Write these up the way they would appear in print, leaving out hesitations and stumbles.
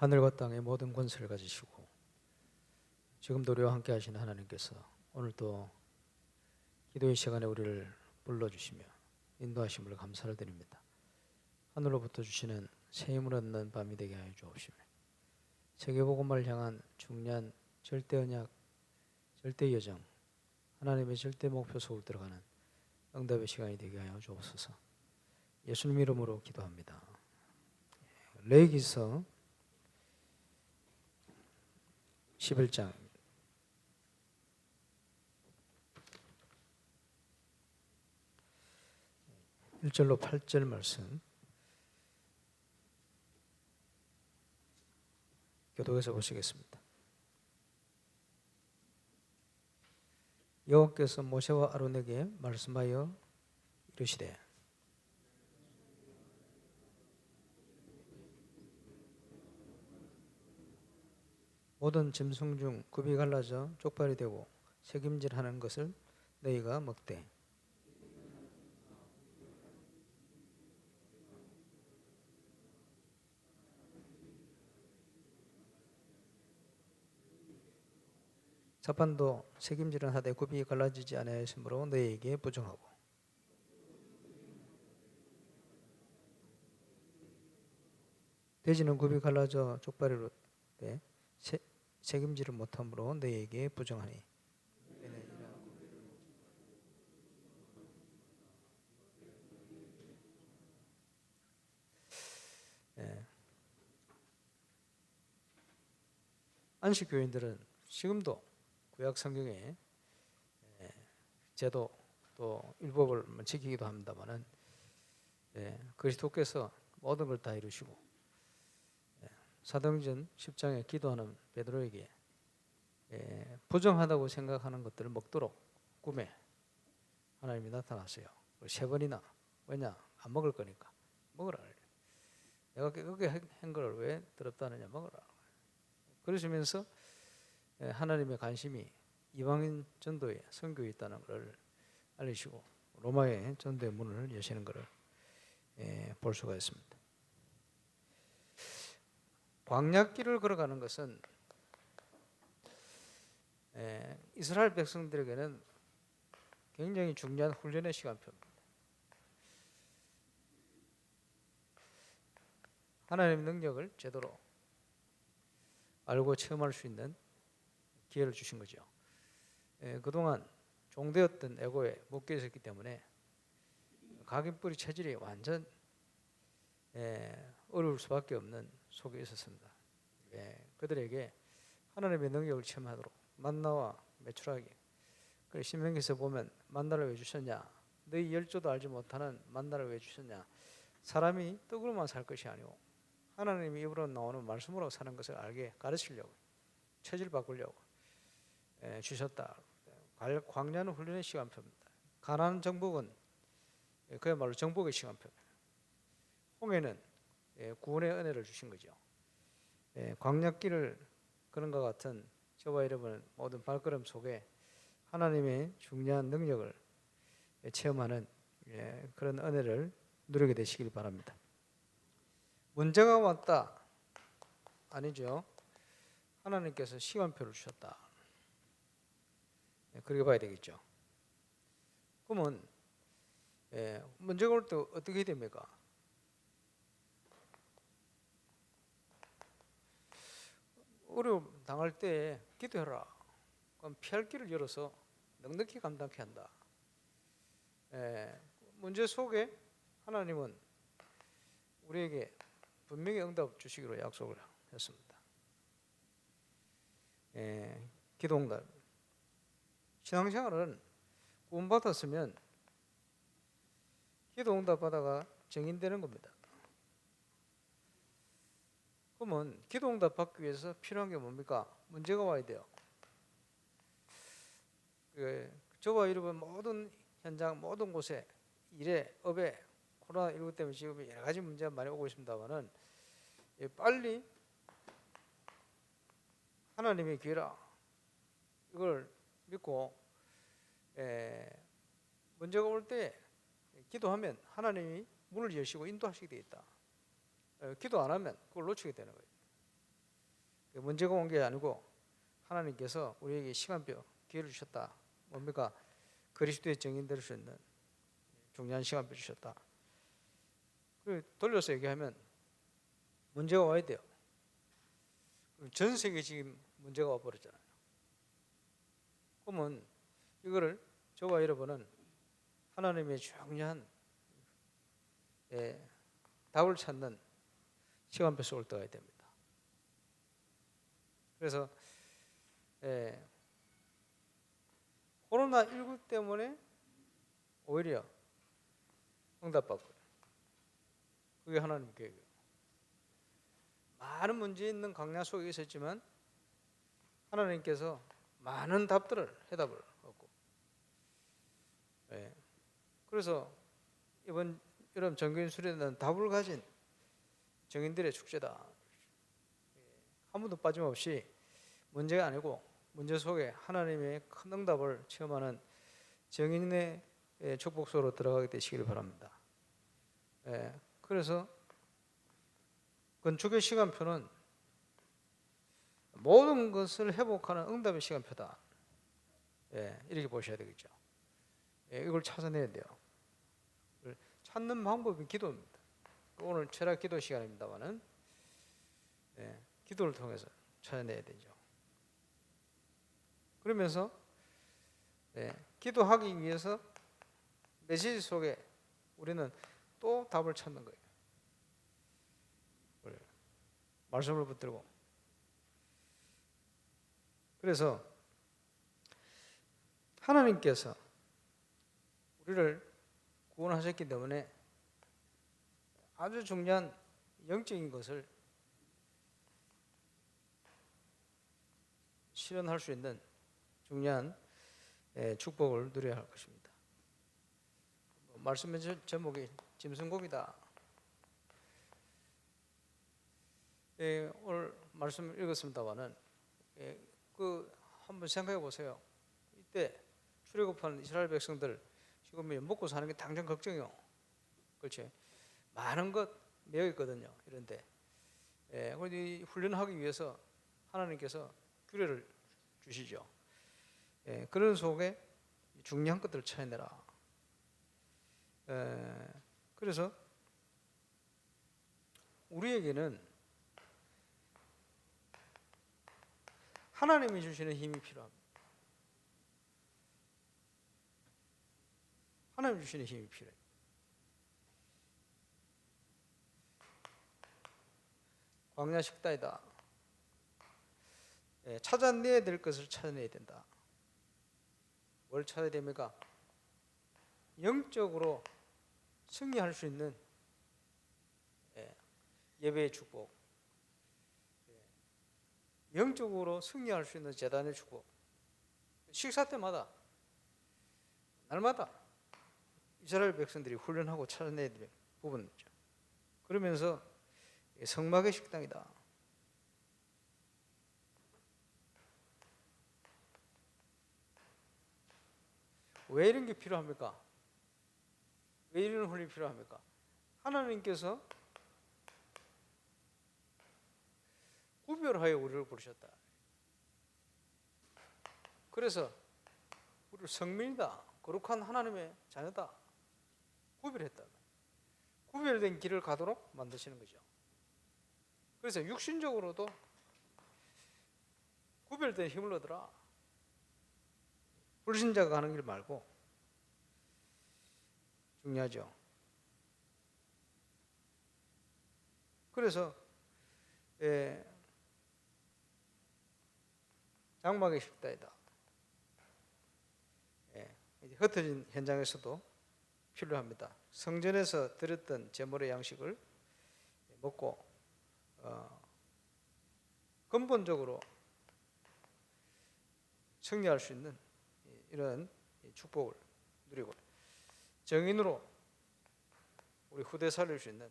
하늘과 땅의 모든 권세를 가지시고 지금도 우리와 함께 하시는 하나님께서 오늘도 기도의 시간에 우리를 불러주시며 인도하심을 감사를 드립니다. 하늘로부터 주시는 새 힘을 얻는 밤이 되게 하여 주옵시며 세계복음을 향한 중요한 절대 언약, 절대 여정, 하나님의 절대 목표 속으로 들어가는 응답의 시간이 되게 하여 주옵소서. 예수님 이름으로 기도합니다. 레위기서 11장 1절로 8절 말씀 교독해서 보시겠습니다. 여호와께서 모세와 아론에게 말씀하여 이르시되 모든 짐승 중 굽이 갈라져 족발이 되고 새김질하는 것을 너희가 먹되 사판도 새김질은 하되 굽이 갈라지지 아니하였으므로 너희에게 부정하고 돼지는 굽이 갈라져 족발이로 되 새김질을 못함으로 너희에게 부정하니 안식 교인들은 지금도 구약 성경에 제도 또 율법을 지키기도 합니다만은 그리스도께서 모든 걸 다 이루시고 사도행전 10장에 기도하는 베드로에게 부정하다고 생각하는 것들을 먹도록 꿈에 하나님이 나타났어요. 세 번이나 왜냐 안 먹을 거니까 먹으라. 내가 그렇게 한 걸 왜 더럽다느냐 먹으라. 그러시면서 하나님의 관심이 이방인 전도에 선교에 있다는 것을 알리시고 로마의 전도의 문을 여시는 것을 볼 수가 있습니다. 광야길을 걸어가는 것은 이스라엘 백성들에게는 굉장히 중요한 훈련의 시간표입니다. 하나님의 능력을 제대로 알고 체험할 수 있는 기회를 주신 거죠. 그동안 종되었던 에고에 묶여 있었기 때문에 각인뿌리 체질이 완전 어려울 수밖에 없는 속에 있었습니다. 그들에게 하나님의 능력을 체험하도록 만나와 메추라기. 신명기에서 보면 만나를 왜 주셨냐? 너희 열조도 알지 못하는 만나를 왜 주셨냐? 사람이 떡으로만 살 것이 아니오 하나님의 입으로 나오는 말씀으로 사는 것을 알게 가르치려고 체질 바꾸려고 주셨다. 광야는 훈련의 시간표입니다. 가나안 정복은 그야말로 정복의 시간표입니다. 홍해는 구원의 은혜를 주신 거죠. 광야길을 그런 것 같은 저와 여러분 모든 발걸음 속에 하나님의 중요한 능력을 체험하는 그런 은혜를 누리게 되시길 바랍니다. 문제가 왔다 아니죠. 하나님께서 시간표를 주셨다. 그렇게 봐야 되겠죠. 그러면 문제가 올 때 어떻게 됩니까? 어려움 당할 때 기도해라. 그럼 피할 길을 열어서 넉넉히 감당케 한다. 문제 속에 하나님은 우리에게 분명히 응답 주시기로 약속을 했습니다. 기도응답. 신앙생활은 구원받았으면 기도응답 받아가 증인되는 겁니다. 그러면 기도응답 받기 위해서 필요한 게 뭡니까? 문제가 와야 돼요. 저와 여러분 모든 현장 모든 곳에 일에 업에 코로나19 때문에 지금 여러 가지 문제가 많이 오고 있습니다만은 빨리 하나님의 기회라 이걸 믿고 문제가 올 때 기도하면 하나님이 문을 여시고 인도하시게 되어 있다. 기도 안 하면 그걸 놓치게 되는 거예요. 문제가 온 게 아니고 하나님께서 우리에게 시간표, 기회를 주셨다. 뭡니까? 그리스도의 증인될 수 있는 중요한 시간표 주셨다. 그리고 돌려서 얘기하면 문제가 와야 돼요. 전 세계에 지금 문제가 와버렸잖아요. 그러면 이거를 저와 여러분은 하나님의 중요한 답을 찾는 시간표 속을 떠야 됩니다. 그래서 코로나19 때문에 오히려 응답받고, 그게 하나님 계획이에요. 많은 문제 있는 광야 속에 있었지만 하나님께서 많은 해답을 얻고, 그래서 이번 여러분 정교인 수련회는 답을 가진 정인들의 축제다. 한 번도 빠짐없이 문제가 아니고 문제 속에 하나님의 큰 응답을 체험하는 정인의 축복 속으로 들어가게 되시기를 바랍니다. 그래서 건축의 시간표는 모든 것을 회복하는 응답의 시간표다. 이렇게 보셔야 되겠죠. 이걸 찾아내야 돼요. 찾는 방법이 기도입니다. 오늘 철학 기도 시간입니다만은 기도를 통해서 찾아내야 되죠. 그러면서 기도하기 위해서 메시지 속에 우리는 또 답을 찾는 거예요. 말씀을 붙들고. 그래서 하나님께서 우리를 구원하셨기 때문에 아주 중요한 영적인 것을 실현할 수 있는 중요한 축복을 누려야 할 것입니다. 말씀의 제목이 짐승곡이다. 오늘 말씀을 읽었습니다마는 한번 생각해 보세요. 이때 출애굽한 이스라엘 백성들 지금 먹고 사는 게 당장 걱정이요. 그렇지? 많은 것 매여 있거든요. 이런데 그런데 훈련하기 위해서 하나님께서 규례를 주시죠. 그런 속에 중요한 것들을 찾아내라. 그래서 우리에게는 하나님이 주시는 힘이 필요합니다. 하나님 주시는 힘이 필요해요. 광야 식단이다. 찾아내야 될 것을 찾아내야 된다. 뭘 찾아야 됩니까? 영적으로 승리할 수 있는 예배의 축복, 영적으로 승리할 수 있는 제단의 축복. 식사 때마다 날마다 이스라엘 백성들이 훈련하고 찾아내야 될 부분이죠. 그러면서 성막의 식당이다. 왜 이런 게 필요합니까? 왜 이런 훈련이 필요합니까? 하나님께서 구별하여 우리를 부르셨다. 그래서 우리를 성민이다, 거룩한 하나님의 자녀다, 구별했다. 구별된 길을 가도록 만드시는 거죠. 그래서 육신적으로도 구별된 힘을 얻으라. 불신자가 가는 길 말고. 중요하죠. 그래서 장막의 식단이다. 흩어진 현장에서도 필요합니다. 성전에서 드렸던 제물의 양식을 먹고 근본적으로 승리할 수 있는 이런 축복을 누리고 정인으로 우리 후대 살릴 수 있는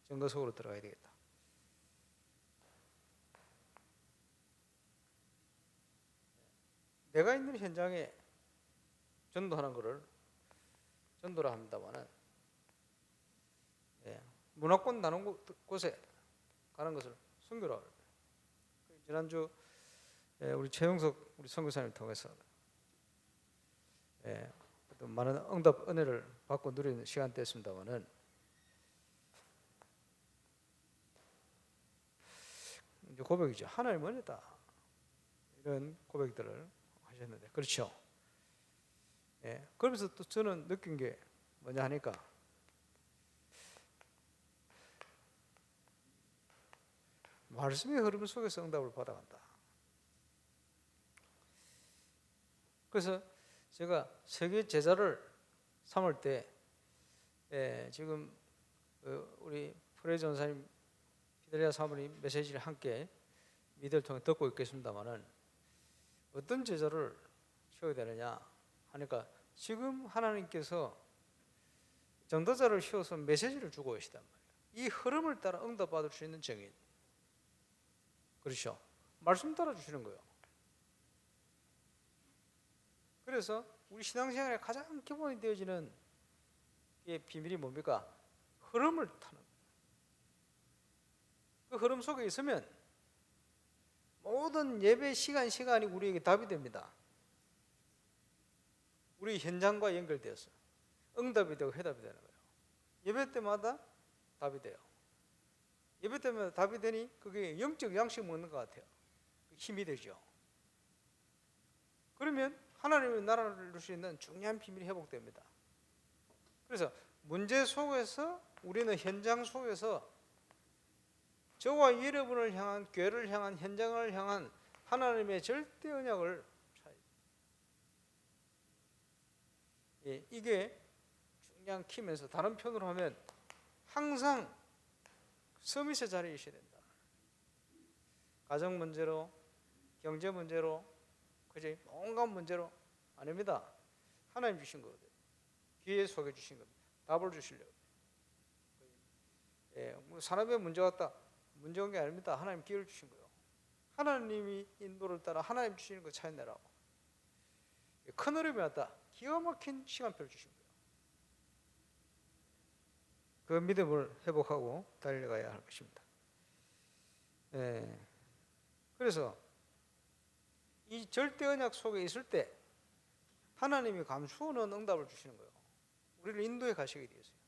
증거 속으로 들어가야 되겠다. 내가 있는 현장에 전도하는 것을 전도라 합니다만은 문화권 나눈 곳에 가는 것을 선교라 그래요. 지난주 우리 최영석 우리 선교사님을 통해서 또 많은 응답 은혜를 받고 누리는 시간대였습니다만은 이제 고백이죠. 하나님 은혜다 이런 고백들을 하셨는데 그렇죠. 그러면서 또 저는 느낀 게 뭐냐 하니까 말씀의 흐름 속에서 응답을 받아간다. 그래서 제가 세계 제자를 삼을 때 지금 우리 프레이 전사님, 피델리아 사모님 메시지를 함께 미디어를 통해 듣고 있겠습니다만은 어떤 제자를 키워야 되느냐 하니까 지금 하나님께서 전도자를 키워서 메시지를 주고 계시단 말이에요. 이 흐름을 따라 응답받을 수 있는 증인. 그렇죠. 말씀 따라 주시는 거예요. 그래서 우리 신앙생활에 가장 기본이 되어지는 비밀이 뭡니까? 흐름을 타는 거예요. 그 흐름 속에 있으면 모든 예배 시간이 우리에게 답이 됩니다. 우리 현장과 연결되어서 응답이 되고 해답이 되는 거예요. 예배 때마다 답이 돼요. 예배 때마다 답이 되니 그게 영적 양식 먹는 것 같아요. 힘이 되죠. 그러면 하나님의 나라를 이룰 수 있는 중요한 비밀이 회복됩니다. 그래서 문제 속에서 우리는 현장 속에서 저와 여러분을 향한, 교회를 향한, 현장을 향한 하나님의 절대 언약을 이게 중요한 키면서 다른 편으로 하면 항상 서밋의 자리에 있어야 된다. 가정 문제로, 경제 문제로, 그지? 온갖 문제로 아닙니다. 하나님 주신 거거든요. 기회 속에 주신 겁니다. 답을 주시려고. 뭐 산업에 문제 왔다. 문제 온 게 아닙니다. 하나님 기회를 주신 거예요. 하나님이 인도를 따라 하나님 주시는 거 찾아내라고. 큰 어려움이 왔다. 기가 막힌 시간표를 주신 거예요. 그 믿음을 회복하고 달려가야 할 것입니다. 그래서 이 절대 언약 속에 있을 때 하나님이 감추어놓은 응답을 주시는 거예요. 우리를 인도에 가시게 되었어요.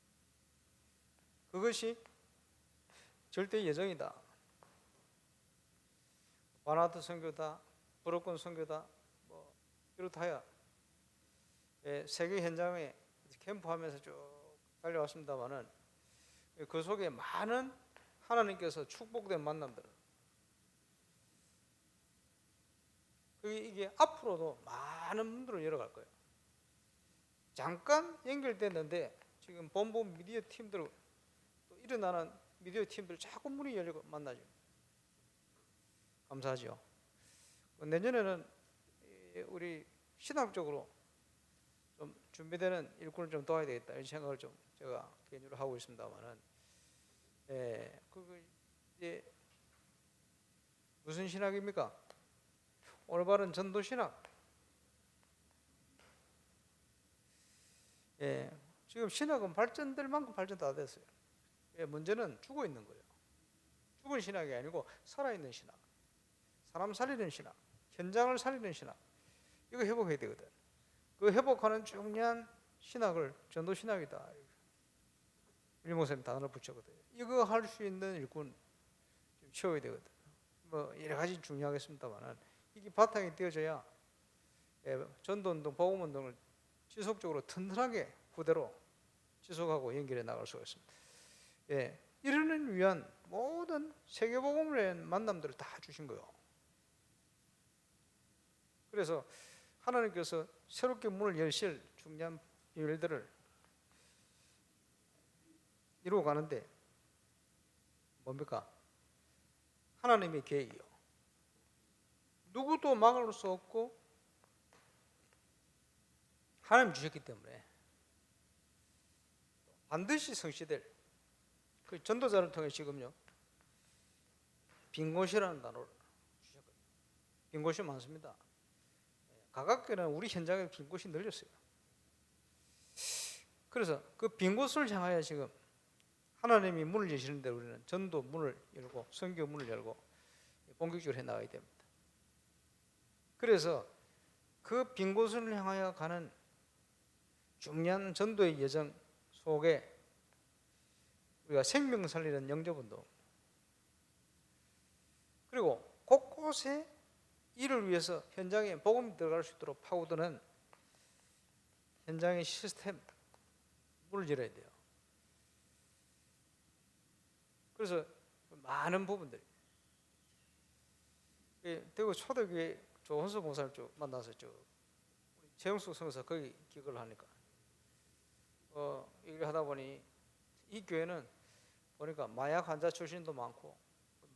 그것이 절대 예정이다. 바나트 선교다, 브로큰 선교다, 뭐 그렇다야 세계 현장에 캠프하면서 쭉 달려왔습니다만은 그 속에 많은 하나님께서 축복된 만남들. 이게 앞으로도 많은 문들을 열어갈 거예요. 잠깐 연결됐는데 지금 본부 미디어 팀들 또 일어나는 미디어 팀들 자꾸 문이 열리고 만나죠. 감사하죠. 내년에는 우리 신학적으로 좀 준비되는 일꾼을 좀 도와야 되겠다 이런 생각을 좀 제가 개인적으로 하고 있습니다만은 그거 이제 무슨 신학입니까? 올바른 전도 신학. 지금 신학은 발전될 만큼 발전 다 됐어요. 문제는 죽어 있는 거예요. 죽은 신학이 아니고 살아있는 신학, 사람 살리는 신학, 현장을 살리는 신학. 이거 회복해야 되거든. 그 회복하는 중요한 신학을 전도 신학이다. 일 목사님 단어를 붙였거든요. 이거 할 수 있는 일꾼 좀 채워야 되거든. 뭐 여러 가지 중요하겠습니다만은 이게 바탕이 되어져야 전도운동, 복음운동을 지속적으로 튼튼하게 그대로 지속하고 연결해 나갈 수가 있습니다. 이를 위한 모든 세계복음을 위한 만남들을 다 주신 거예요. 그래서 하나님께서 새롭게 문을 여실 중요한 비밀들을 이루어 가는데 뭡니까? 하나님의 계획이요. 누구도 막을 수 없고 하나님 주셨기 때문에 반드시 성취될 그 전도자를 통해 지금요 빈 곳이라는 단어를 주셨거든요. 빈 곳이 많습니다. 가깝게는 우리 현장에 빈 곳이 늘렸어요. 그래서 그 빈 곳을 향하여 지금 하나님이 문을 여시는데 우리는 전도 문을 열고 선교 문을 열고 본격적으로 해 나가야 됩니다. 그래서 그 빈 곳을 향하여 가는 중요한 전도의 여정 속에 우리가 생명 살리는 영접운동, 그리고 곳곳에 이를 위해서 현장에 복음이 들어갈 수 있도록 파고드는 현장의 시스템 문을 열어야 돼요. 그래서 많은 부분들이 대구 초대교회 조원수 목사를 쭉 만나서 최영수 성서 거기 기거를 하니까 얘기를 하다 보니 이 교회는 보니까 마약 환자 출신도 많고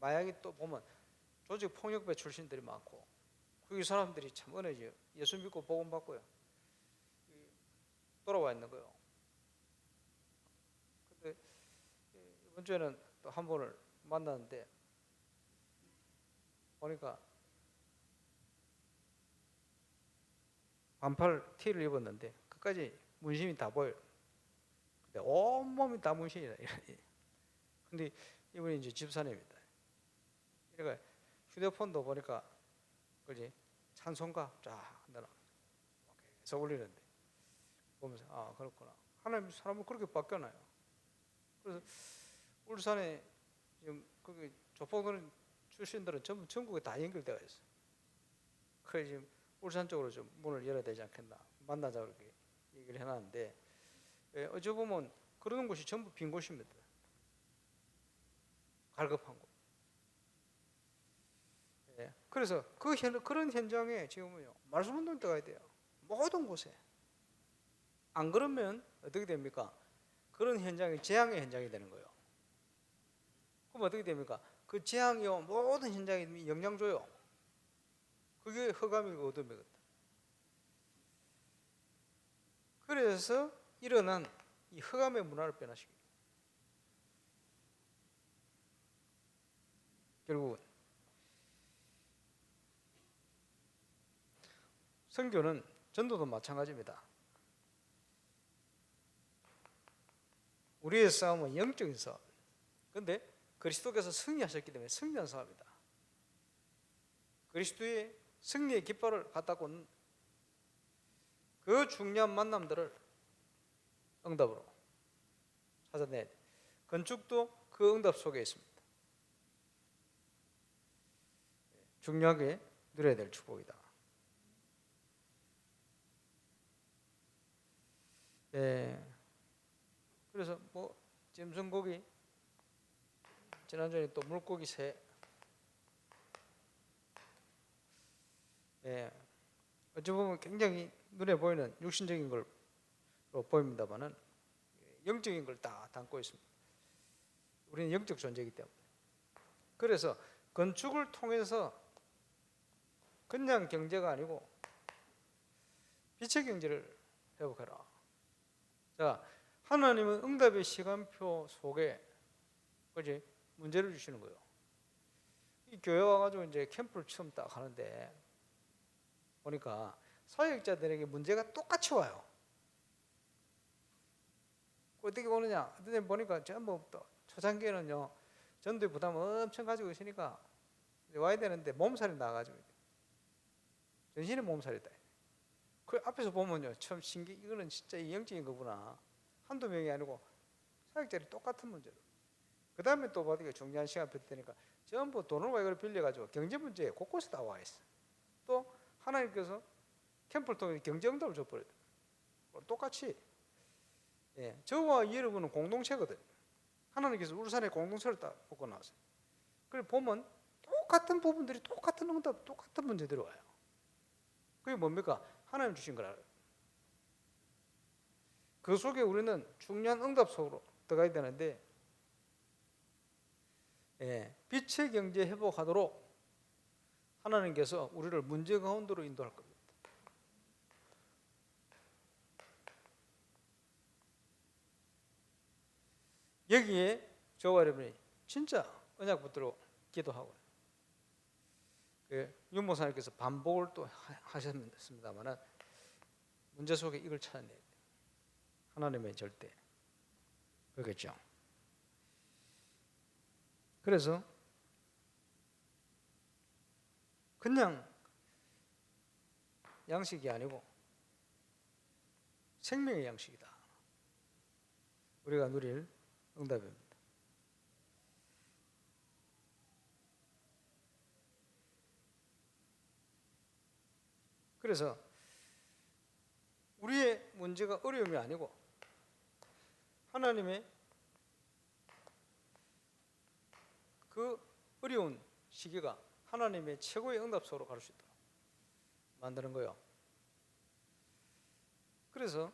마약이 또 보면 조직 폭력배 출신들이 많고 그 사람들이 참 은혜지 예수 믿고 복음 받고요 돌아와 있는 거예요. 근데 이번 주에는 또 한 분을 만났는데 보니까 반팔 티를 입었는데 끝까지 문신이 다 보여요. 근데 온몸이 다 문신이라. 근데 이분이 이제 집사님입니다. 그러니까 휴대폰도 보니까 그지 찬송가 쫙 내놔 계속 올리는데 보면서 아 그렇구나. 하나님 사람을 그렇게 바뀌어놔요. 그래서 울산에 지금 거기 조폭들 출신들은 전부 전국에 다 연결되어 있어요. 그래서 지금 울산 쪽으로 좀 문을 열어야 되지 않겠나 만나자 그렇게 얘기를 해놨는데 어찌 보면 그러는 곳이 전부 빈 곳입니다. 갈급한 곳. 그래서 그런 현장에 지금은요 말씀운동 들어가야 돼요. 모든 곳에. 안 그러면 어떻게 됩니까? 그런 현장이 재앙의 현장이 되는 거예요. 그럼 어떻게 됩니까? 그 재앙이요 모든 현장에 영향 줘요. 그게 흑암이고 어둠이거든. 그래서 일어난 이 흑암의 문화를 변화시키고 결국은 선교는 전도도 마찬가지입니다. 우리의 싸움은 영적인 싸움. 그런데 그리스도께서 승리하셨기 때문에 승리한 싸움이다. 그리스도의 승리의 깃발을 갖다 꽂는 그 중요한 만남들을 응답으로 찾아내야 돼. 건축도 그 응답 속에 있습니다. 중요하게 누려야 될 축복이다. 그래서 뭐 찜성고기 지난주에 또 물고기 새 어찌 보면 굉장히 눈에 보이는 육신적인 걸로 보입니다만은 영적인 걸 다 담고 있습니다. 우리는 영적 존재이기 때문에. 그래서 건축을 통해서 그냥 경제가 아니고 빛의 경제를 회복해라. 자, 하나님은 응답의 시간표 속에 그지 문제를 주시는 거예요. 이 교회 와가지고 이제 캠프를 처음 딱 하는데 보니까 사역자들에게 문제가 똑같이 와요. 어떻게 오느냐? 어떻게 보니까 전부 초창기에는요 전도의 부담 엄청 가지고 있으니까 와야 되는데 몸살이 나가지고 전신이 몸살이다. 그 앞에서 보면요 참 이거는 진짜 영적인 거구나. 한두 명이 아니고 사역자들이 똑같은 문제로. 그 다음에 또 보니까 중요한 시간표 되니까 전부 돈을 이걸 빌려가지고 경제 문제에 곳곳에 다 와 있어. 또 하나님께서 캠프를 통해 경제 응답을 줘버려요. 똑같이. 저와 여러분은 공동체거든. 하나님께서 울산에 공동체를 딱 뽑고 나왔어요. 그래 보면 똑같은 부분들이 똑같은 응답, 똑같은 문제들이 와요. 그게 뭡니까? 하나님 주신 거라. 그 속에 우리는 중요한 응답 속으로 들어가야 되는데 빛의 경제 회복하도록 하나님께서 우리를 문제 가운데로 인도할 겁니다. 여기에 저와 여러분이 진짜 언약 붙들고 기도하고 윤 목사님께서 반복을 또 하셨습니다만 문제 속에 이걸 찾아내야 돼요. 하나님의 절대 그렇겠죠. 그래서 그냥 양식이 아니고 생명의 양식이다. 우리가 누릴 응답입니다. 그래서 우리의 문제가 어려움이 아니고 하나님의 그 어려운 시기가 하나님의 최고의 응답소로 갈 수 있도록 만드는 거예요. 그래서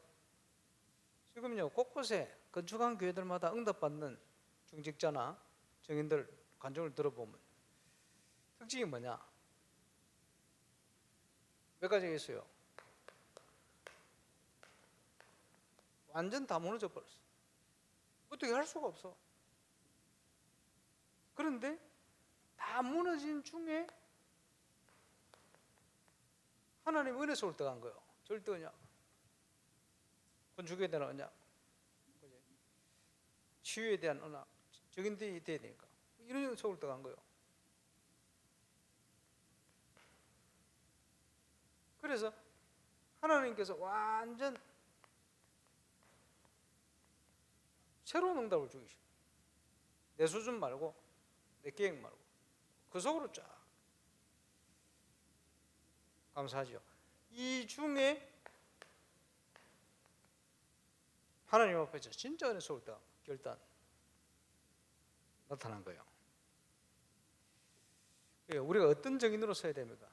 지금요 곳곳에 건축한 교회들마다 응답받는 중직자나 정인들 간증을 들어보면 특징이 뭐냐? 몇 가지가 있어요. 완전 다 무너져 버렸어. 어떻게 할 수가 없어. 그런데 다 무너진 중에 하나님 은혜 속을 들어간 거예요. 절대 언약. 건축에 대한 언약. 치유에 대한 언약. 적인들이 돼야 되니까. 이런 속을 들어간 거예요. 그래서 하나님께서 완전 새로운 응답을 주시고 내 수준 말고 내 계획 말고 그 속으로 쫙 감사하죠. 이 중에 하나님 앞에서 진짜 은혜 속을 다 결단 나타난 거예요. 우리가 어떤 정인으로 서야 됩니까?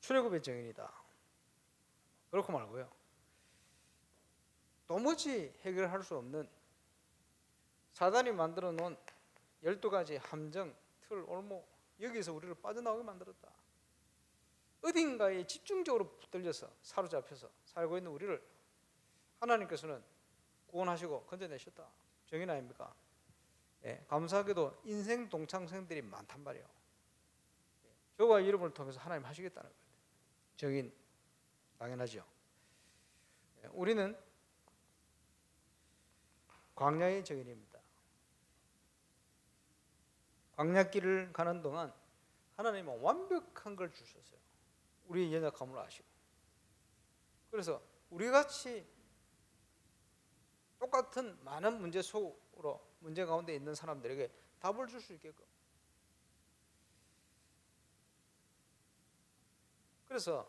출애굽의 정인이다. 그렇고 말고요. 도무지 해결할 수 없는 사단이 만들어 놓은 12가지 함정, 틀, 올목 여기서 우리를 빠져나오게 만들었다. 어딘가에 집중적으로 붙들려서 사로잡혀서 살고 있는 우리를 하나님께서는 구원하시고 건져내셨다. 정인 아닙니까? 예, 감사하게도 인생 동창생들이 많단 말이에요. 저와 여러분을 통해서 하나님 하시겠다는 거예요. 정인 당연하죠. 예, 우리는 광야의 정인입니다. 광야길을 가는 동안 하나님은 완벽한 걸 주셨어요. 우리의 연약함을 아시고. 그래서 우리같이 똑같은 많은 문제 속으로 문제 가운데 있는 사람들에게 답을 줄 수 있게끔. 그래서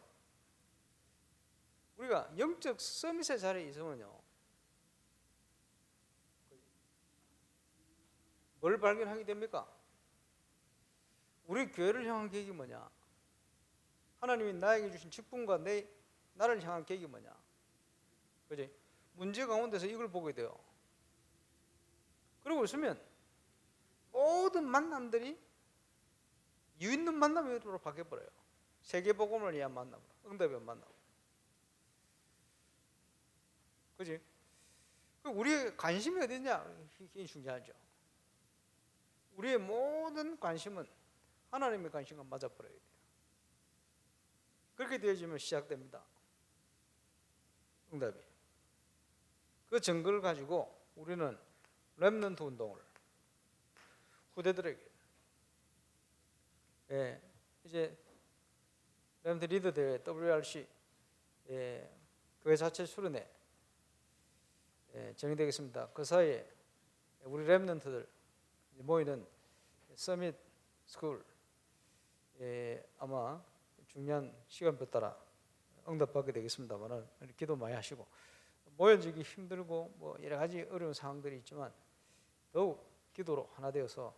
우리가 영적 서밋의 자리에 있으면요 뭘 발견하게 됩니까? 우리 교회를 향한 계획이 뭐냐? 하나님이 나에게 주신 직분과 나를 향한 계획이 뭐냐? 그지? 문제 가운데서 이걸 보게 돼요. 그러고 있으면 모든 만남들이 유 있는 만남으로 바뀌어버려요. 세계복음을 위한 만남으로, 응답의 만남으로. 그지? 우리의 관심이 어디냐? 이게 중요하죠. 우리의 모든 관심은 하나님의 관심과 맞아버려야 돼요. 그렇게 되어지면 시작됩니다. 응답이. 그 증거를 가지고 우리는 렘넌트 운동을 후대들에게 이제 렘넌트 리더 대회 WRC 교회 자체 수련회 진행되겠습니다. 그 사이에 우리 렘넌트들 모이는 서밋 스쿨 아마 중요한 시간표 따라 응답받게 되겠습니다만 기도 많이 하시고 모여지기 힘들고 뭐 여러 가지 어려운 상황들이 있지만 더욱 기도로 하나 되어서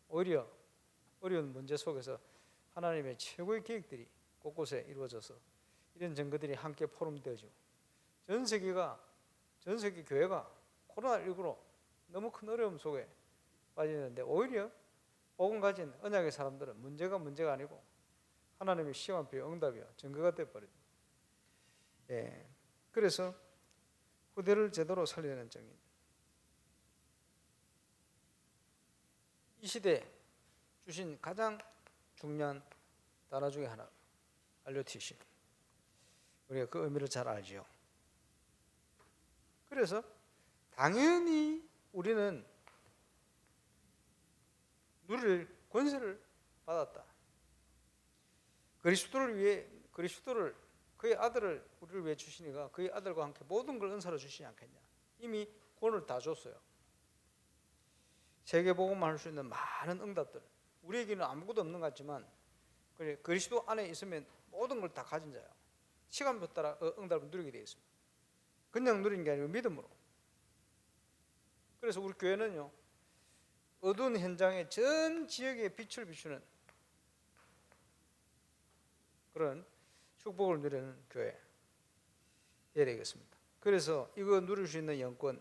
오히려 어려운 문제 속에서 하나님의 최고의 계획들이 곳곳에 이루어져서 이런 증거들이 함께 포럼되어지고 전 세계 교회가 코로나19로 너무 큰 어려움 속에 빠지는데 오히려 복음 가진 언약의 사람들은 문제가 아니고 하나님의 시간표의 응답이요 증거가 되어버립니다. 그래서 후대를 제대로 살리는 정인. 이 시대에 주신 가장 중요한 단어 중에 하나, 알료티시. 우리가 그 의미를 잘 알지요. 그래서 당연히 우리는 누릴 권세를 받았다. 그리스도를 그의 아들을 우리를 위해 주시니까 그의 아들과 함께 모든 걸 은사로 주시지 않겠냐. 이미 권을 다 줬어요. 세계복음만 할 수 있는 많은 응답들, 우리에게는 아무것도 없는 것 같지만 그리스도 안에 있으면 모든 걸 다 가진 자예요. 시간부터 따라 응답을 누리게 되어 있습니다. 그냥 누리는 게 아니고 믿음으로. 그래서 우리 교회는요, 어두운 현장의 전 지역에 빛을 비추는 그런 축복을 누리는 교회가 되겠습니다. 그래서 이거 누릴 수 있는 영권부터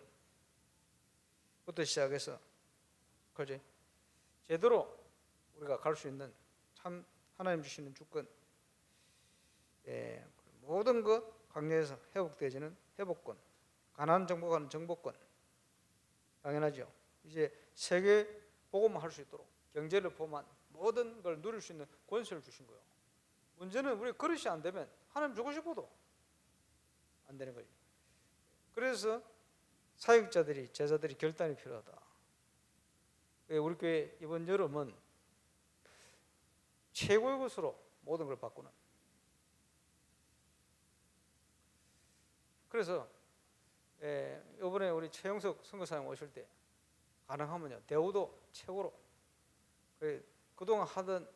시작해서 그지 제대로 우리가 갈 수 있는 참 하나님 주시는 주권, 모든 것 강력해서 회복되어지는 회복권, 가난 정복하는 정복권, 당연하죠. 이제 세계 복음만 할 수 있도록 경제를 포함한 모든 걸 누릴 수 있는 권세를 주신 거예요. 문제는 우리 그릇이 안 되면 하나님 주고 싶어도 안 되는 거죠. 그래서 사역자들이, 제자들이 결단이 필요하다. 우리 교회 이번 여름은 최고의 것으로 모든 걸 바꾸는. 그래서 이번에 우리 최영석 선교사님 오실 때 가능하면요, 대우도 최고로, 그동안 하던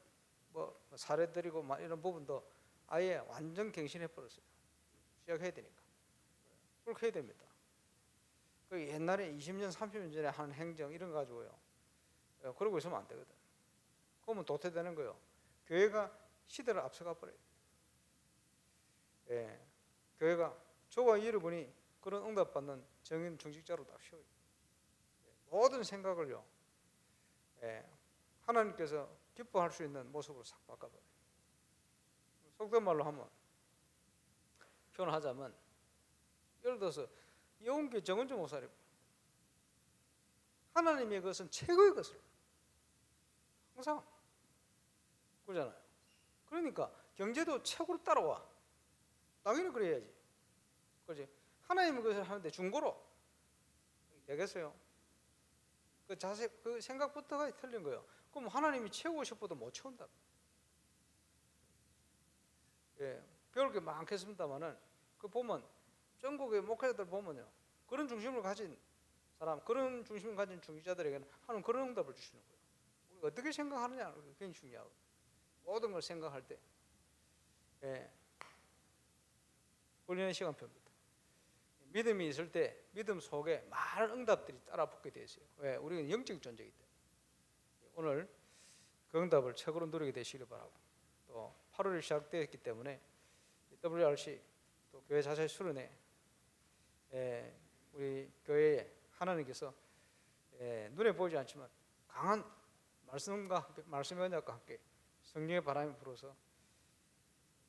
뭐 사례 드리고 막 이런 부분도 아예 완전 갱신해 버렸어요. 시작해야 되니까. 그렇게 해야 됩니다. 그 옛날에 20년, 30년 전에 한 행정 이런 거 가지고요, 그러고 있으면 안 되거든. 그러면 도태되는 거예요. 교회가 시대를 앞서가 버려요. 교회가 저와 여러분이 그런 응답받는 정인 중직자로 딱 세워요. 모든 생각을요, 하나님께서 기뻐할 수 있는 모습으로 싹 바꿔버려요. 속된 말로 하면, 표현하자면, 예를 들어서 영계 정은주 목사님, 하나님의 것은 최고의 것을 항상 그러잖아요. 그러니까 경제도 최고로 따라와. 당연히 그래야지. 그렇지? 하나님의 것을 하는데 중고로 되겠어요? 그 자세, 그 생각부터가 틀린 거예요. 그럼 하나님이 채우고 싶어도 못 채운다. 배울 게 많겠습니다만은, 그 보면 전국의 목회자들 보면요, 그런 중심을 가진 사람, 그런 중심을 가진 중직자들에게는 하나님 그런 응답을 주시는 거예요. 우리가 어떻게 생각하느냐, 굉장히 중요하고, 모든 걸 생각할 때 훈련의 시간표입니다. 믿음이 있을 때 믿음 속에 많은 응답들이 따라 붙게 되어 있어요. 왜? 우리는 영적 존재이기 때문에. 오늘 그 응답을 최고로 누리게 되시길 바라고, 또 8월이 시작되었기 때문에 WRC 또 교회 자체 수련회, 우리 교회에 하나님께서 눈에 보이지 않지만 강한 말씀의 언약과 함께 성령의 바람이 불어서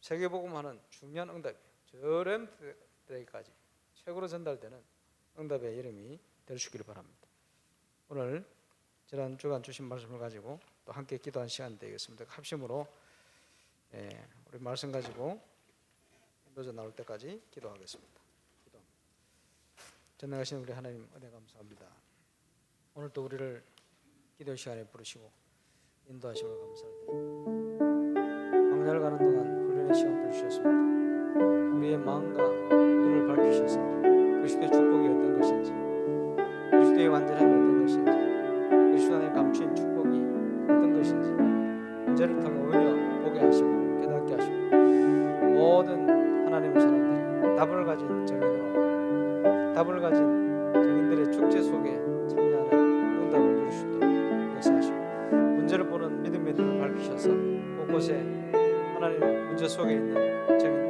세계복음하는 중요한 응답이에요. 저 렘들에게까지 최고로 전달되는 응답의 이름이 될 수 있기를 바랍니다. 오늘 지난 주간 주신 말씀을 가지고 또 함께 기도한 시간 되겠습니다. 합심으로 우리 말씀 가지고 인도자 나올 때까지 기도하겠습니다. 기도합니다. 전능하신 우리 하나님, 은혜 감사합니다. 오늘 또 우리를 기도 시간에 부르시고 인도하심을 감사드립니다. 광야를 가는 동안 훈련의 시간을 주셨습니다. 우리의 마음과 눈을 밝히셔서 그리스도의 축복이 어떤 것인지, 그리스도의 완전함이 어떤 것인지, 그리스도 안에 감추인 축복이 어떤 것인지 문제를 통해 오히려 보게 하시고 깨닫게 하시고, 모든 하나님의 사람들이 답을 가진 정인으로, 답을 가진 정인들의 축제 속에 참여하는 응답을 누릴 수 있도록 역사하시고, 문제를 보는 믿음의 눈을 밝히셔서 곳곳에 하나님의 문제 속에 있는 정인